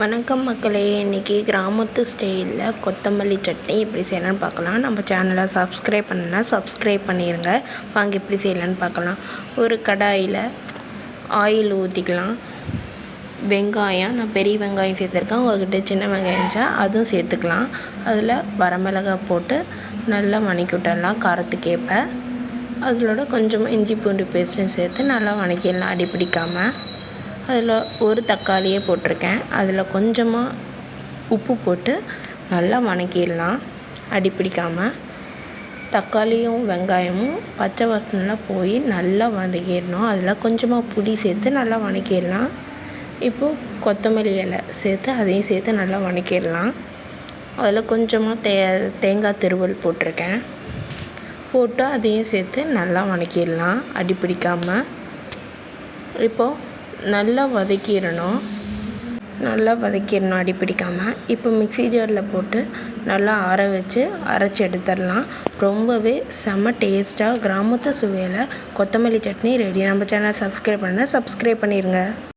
வணக்கம் மக்களே, இன்றைக்கி கிராமத்து ஸ்டைலில் கொத்தமல்லி சட்னி எப்படி செய்யலான்னு பார்க்கலாம். நம்ம சேனலை சப்ஸ்கிரைப் பண்ணலாம், சப்ஸ்கிரைப் பண்ணிடுங்க. வாங்க எப்படி செய்யலான்னு பார்க்கலாம். ஒரு கடாயில் ஆயில் ஊற்றிக்கலாம். வெங்காயம், நான் பெரிய வெங்காயம் சேர்த்துருக்கேன். உங்கள்கிட்ட சின்ன வெங்காயம் இருந்துச்சா அதுவும் சேர்த்துக்கலாம். அதில் வரமிளகாய் போட்டு நல்லா வதக்கி விட்டுடலாம் காரத்துக்கேற்ப. அதோட கொஞ்சமாக இஞ்சி பூண்டு பேஸ்ட்டும் சேர்த்து நல்லா வதக்கிடலாம் அடி பிடிக்காமல். அதில் ஒரு தக்காளியே போட்டிருக்கேன். அதில் கொஞ்சமாக உப்பு போட்டு நல்லா வதக்கிடலாம் அடி பிடிக்காமல். தக்காளியும் வெங்காயமும் பச்சை வாசனைலாம் போய் நல்லா வதக்கிடணும். அதில் கொஞ்சமாக புளி சேர்த்து நல்லா வதக்கிடலாம். இப்போது கொத்தமல்லி இலை சேர்த்து அதையும் சேர்த்து நல்லா வதக்கிடலாம். அதில் கொஞ்சமாக தேங்காய் துருவல் போட்டிருக்கேன். போட்டு அதையும் சேர்த்து நல்லா வதக்கிடலாம் அடி பிடிக்காமல். இப்போது நல்லா வதக்கிடணும் அடி பிடிக்காமல். இப்போ மிக்ஸி ஜாரில் போட்டு நல்லா ஆற வச்சு அரைச்சி எடுத்துடலாம். ரொம்பவே செம்ம டேஸ்ட்டாக கிராமத்து சுவையில் கொத்தமல்லி சட்னி ரெடி. நம்ம சேனல் சப்ஸ்கிரைப் பண்ணிடுங்க.